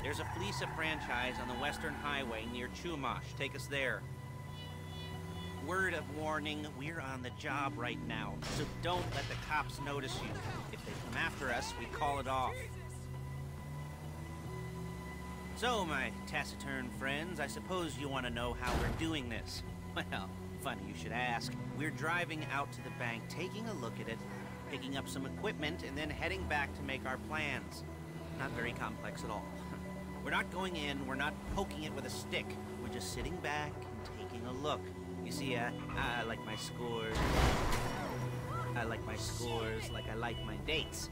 There's a Fleeca franchise on the Western Highway near Chumash. Take us there. Word of warning, we're on the job right now, so don't let the cops notice you. If they come after us, we call it off. So, my taciturn friends, I suppose you want to know how we're doing this. Well, funny you should ask. We're driving out to the bank, taking a look at it, picking up some equipment, and then heading back to make our plans. Not very complex at all. We're not going in, we're not poking it with a stick. We're just sitting back and taking a look. You see, I like my scores. I like my scores like I like my dates.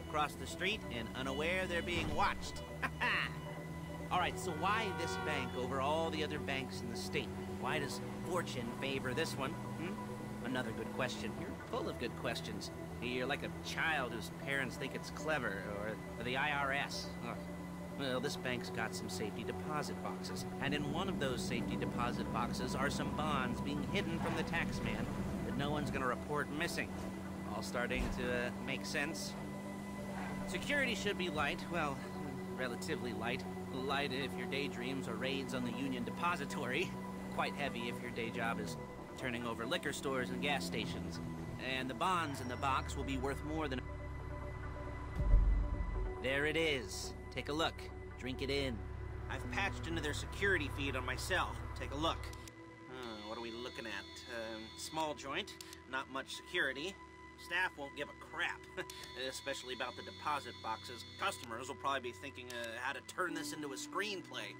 Across the street and unaware they're being watched. Alright, so why this bank over all the other banks in the state? Why does fortune favor this one? Another good question. You're full of good questions. You're like a child whose parents think it's clever, or the IRS. Ugh. Well, this bank's got some safety deposit boxes, and in one of those safety deposit boxes are some bonds being hidden from the tax man that no one's gonna report missing. All starting to make sense. Security should be light, well, relatively light. Light if your daydreams are raids on the Union Depository. Quite heavy if your day job is turning over liquor stores and gas stations. And the bonds in the box will be worth more than... There it is. Take a look. Drink it in. I've patched into their security feed on my cell. Take a look. What are we looking at? Small joint, not much security. Staff won't give a crap, especially about the deposit boxes. Customers will probably be thinking how to turn this into a screenplay.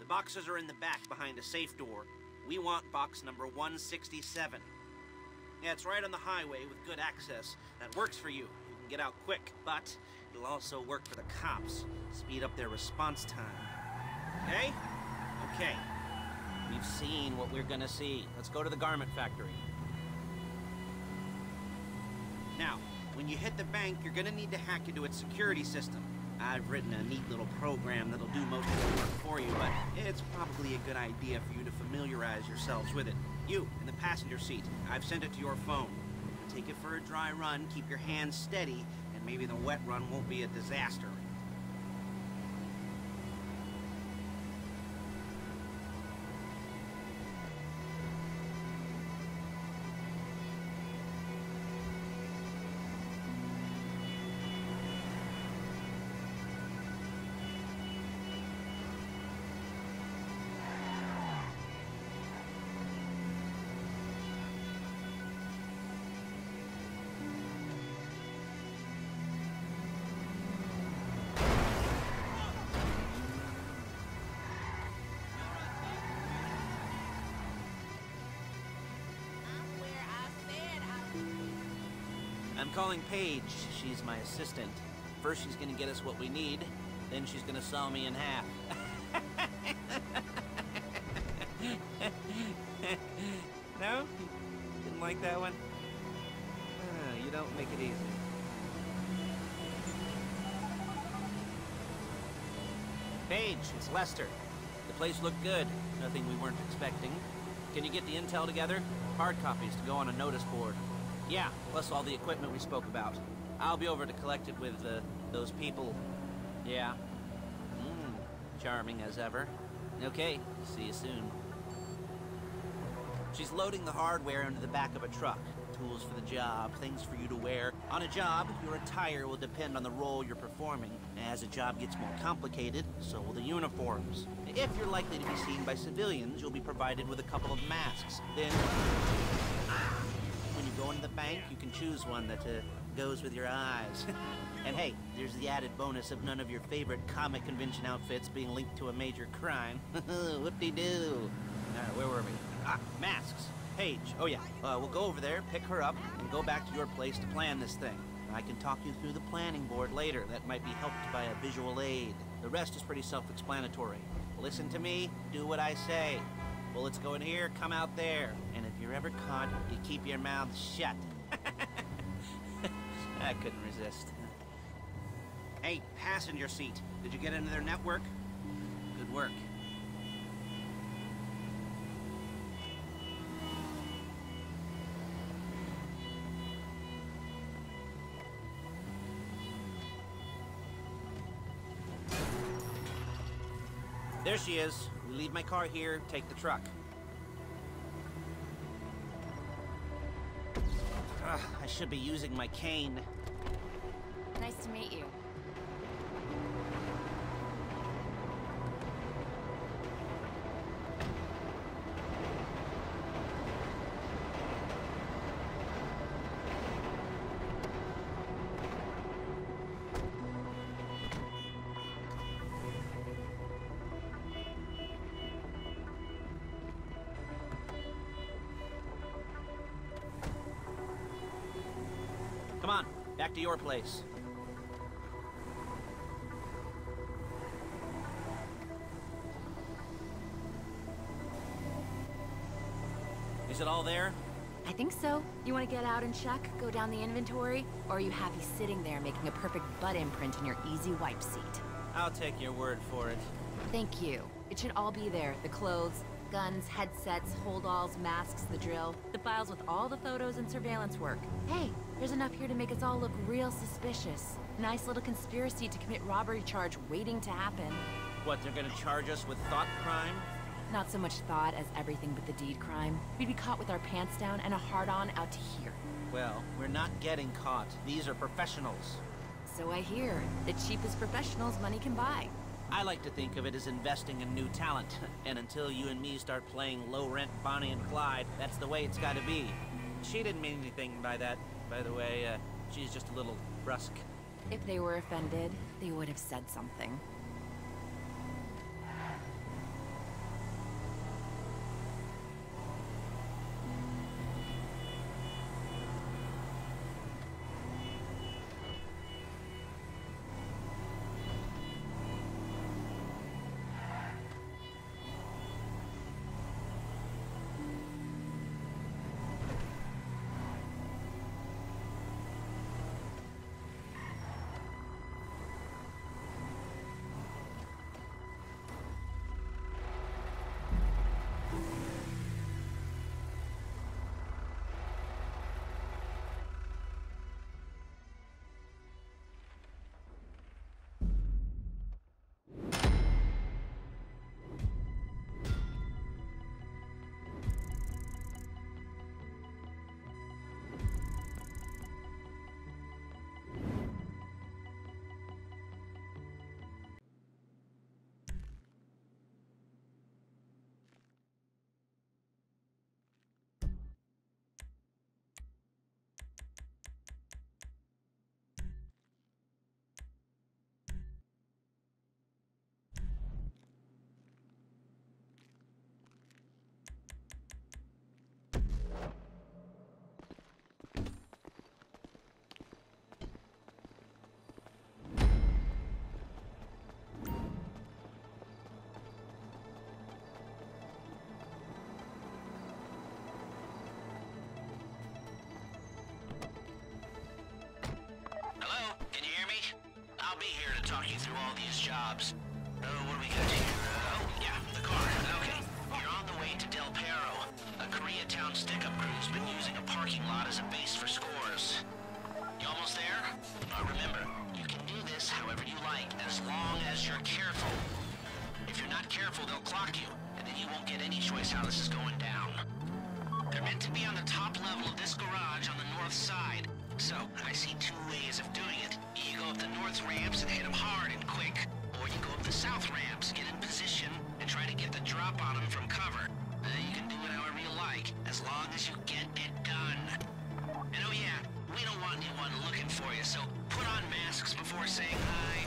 The boxes are in the back behind a safe door. We want box number 167. Yeah, it's right on the highway with good access. That works for you. You can get out quick, but it'll also work for the cops. Speed up their response time. Okay? Okay. We've seen what we're gonna see. Let's go to the garment factory. Now, when you hit the bank, you're gonna need to hack into its security system. I've written a neat little program that'll do most of the work for you, but it's probably a good idea for you to familiarize yourselves with it. You, in the passenger seat, I've sent it to your phone. Take it for a dry run, keep your hands steady, and maybe the wet run won't be a disaster. I'm calling Paige. She's my assistant. First she's gonna get us what we need, then she's gonna saw me in half. No? Didn't like that one? You don't make it easy. Paige, it's Lester. The place looked good. Nothing we weren't expecting. Can you get the intel together? Hard copies to go on a notice board. Yeah, plus all the equipment we spoke about. I'll be over to collect it with, those people. Yeah. Charming as ever. Okay, see you soon. She's loading the hardware into the back of a truck. Tools for the job, things for you to wear. On a job, your attire will depend on the role you're performing. As a job gets more complicated, so will the uniforms. If you're likely to be seen by civilians, you'll be provided with a couple of masks. Then... when you go into the bank, you can choose one that goes with your eyes. And hey, there's the added bonus of none of your favorite comic convention outfits being linked to a major crime. Whoop-de-doo. Alright, where were we? Masks. Paige. Oh yeah, we'll go over there, pick her up, and go back to your place to plan this thing. I can talk you through the planning board later. That might be helped by a visual aid. The rest is pretty self-explanatory. Listen to me, do what I say. Bullets go in here, come out there. And if you're ever caught, you keep your mouth shut. I couldn't resist. Hey, passenger seat. Did you get into their network? Good work. There she is. We leave my car here, take the truck. Ugh, I should be using my cane. Nice to meet you. Come on, back to your place. Is it all there? I think so. You want to get out and check? Go down the inventory? Or are you happy sitting there making a perfect butt imprint in your easy wipe seat? I'll take your word for it. Thank you. It should all be there. The clothes, guns, headsets, holdalls, masks, the drill. The files with all the photos and surveillance work. Hey, there's enough here to make us all look real suspicious. Nice little conspiracy to commit robbery charge waiting to happen. What, they're gonna charge us with thought crime? Not so much thought as everything but the deed crime. We'd be caught with our pants down and a hard-on out to here. Well, we're not getting caught. These are professionals. So I hear. The cheapest professionals money can buy. I like to think of it as investing in new talent. And until you and me start playing low-rent Bonnie and Clyde, that's the way it's gotta be. She didn't mean anything by that, by the way. She's just a little brusque. If they were offended, they would have said something. I'll be here to talk you through all these jobs. What do we got here? Oh, yeah, the car. Okay. You're on the way to Del Perro. A Koreatown stick-up crew's been using a parking lot as a base for scores. You almost there? Remember, you can do this however you like, as long as you're careful. If you're not careful, they'll clock you, and then you won't get any choice how this is going down. They're meant to be on the top level of this garage on the north side. So, I see two ways of doing it. You go up the north ramps and hit them hard and quick, or you go up the south ramps, get in position, and try to get the drop on them from cover. You can do it however you like, as long as you get it done. And oh yeah, we don't want anyone looking for you, so put on masks before saying hi.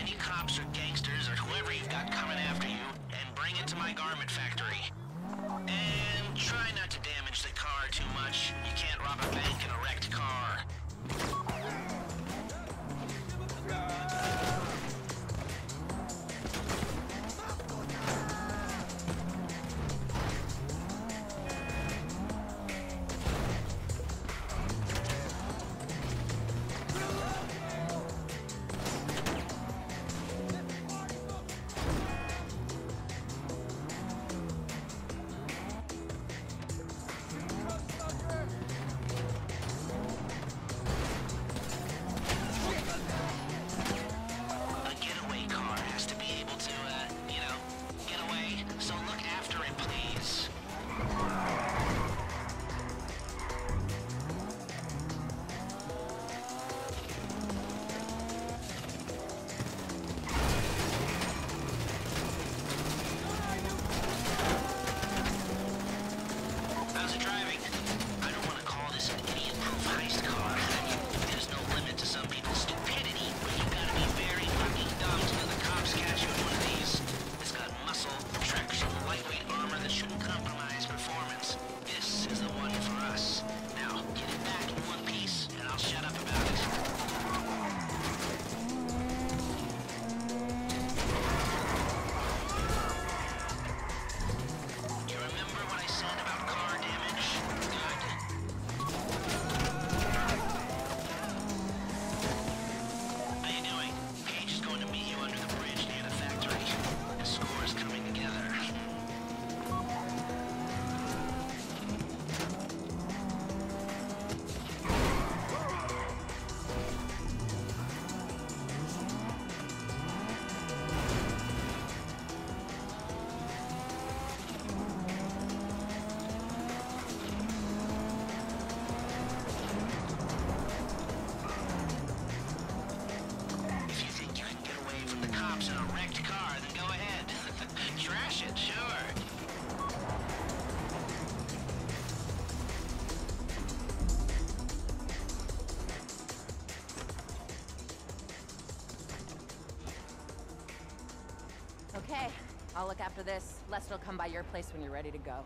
any cops or gangsters or whoever you've got coming after you and bring it to my garment factory. And try not to damage the car too much. You can't rob a bank in a wrecked car. Okay, I'll look after this. Lester will come by your place when you're ready to go.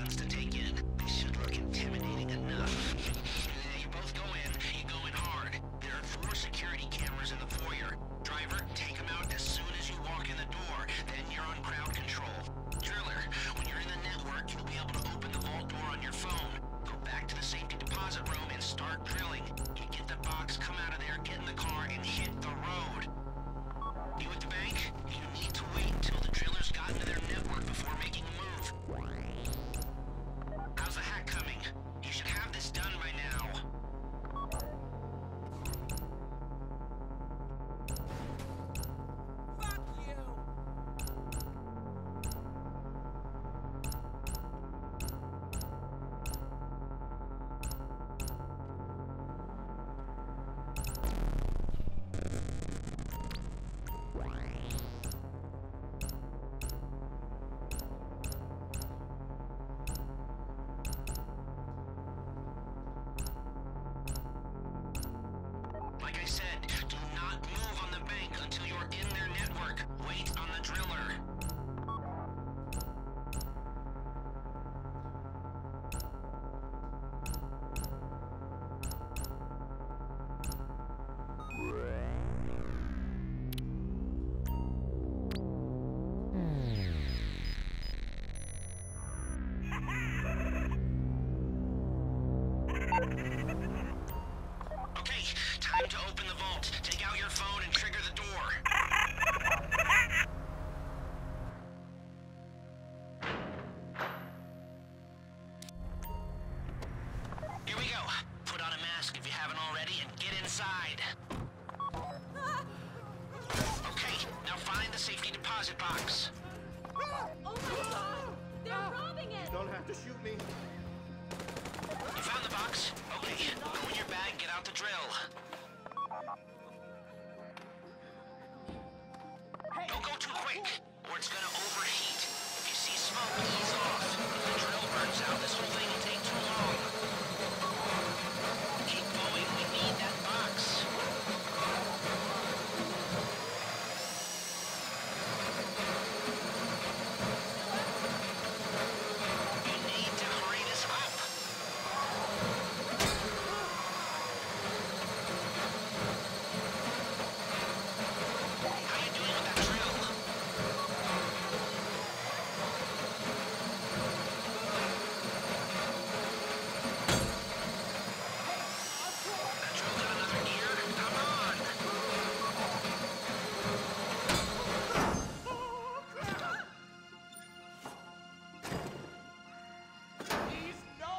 guns to take in. They should look intimidating enough. You both go in. You go in hard. There are 4 security cameras in the foyer. Driver, take them out as soon as you walk in the door. Then you're on crowd control. Driller, when you're in the network, you'll be able to open the vault door on your phone. Go back to the safety deposit room and start drilling. You get the box, come out of there, get in the car, and hit the road. You at the bank? You need to wait until the drillers got into their network before making a move. How's the hack coming? You should have this done by now. Fuck you! Like I said, do not move on the bank until you're in their network. Wait on the driller. Okay, time to open the vault. Take out your phone and trigger the door. Here we go. Put on a mask if you haven't already and get inside. Okay, now find the safety deposit box. Oh my god! They're robbing it! Don't have to shoot me. You found the box? Okay, go in your bag, get out the drill. Don't go too quick, or it's gonna overheat. If you see smoke, ease off. If the drill burns out, this whole thing will take too long. Keep going, we need that box. You need to hurry this up. How you doing with that drill? That drill got another gear? Come on! Please, no!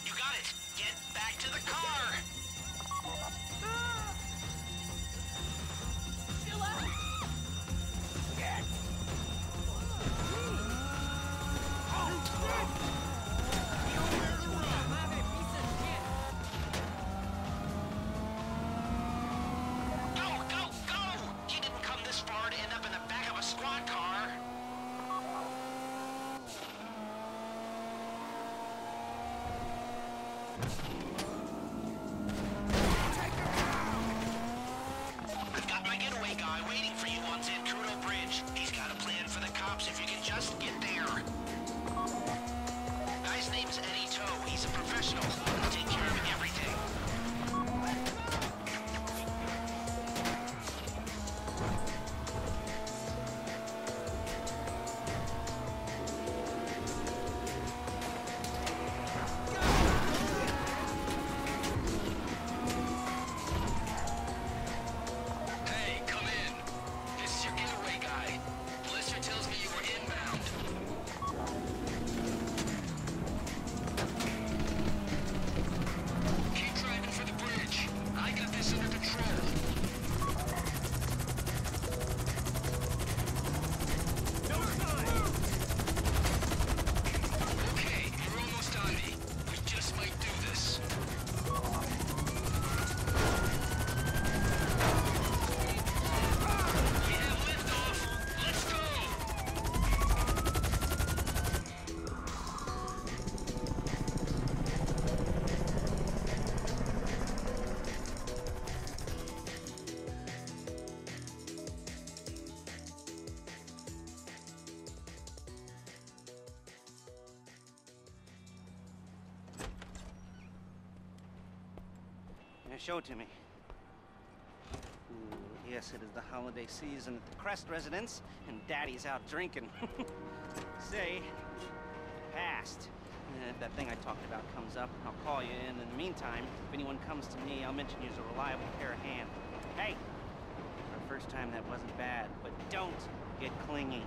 You got it! Get back to the car! Chill out! Shit! Go, go, go! You didn't come this far to end up in the back of a squad car. I've got my getaway guy waiting for you on Zancudo Bridge. He's got a plan for the cops if you can just get there. Guy's name's Eddie Toe. He's a professional. He'll take care of everything. Hey, come in. This is your getaway guy. Blister tells me you were inbound. Show it to me. Ooh, yes, it is the holiday season at the Crest residence, and Daddy's out drinking. Say, passed. If that thing I talked about comes up, I'll call you in. In the meantime, if anyone comes to me, I'll mention you as a reliable pair of hands. Hey! For the first time, that wasn't bad, but don't get clingy.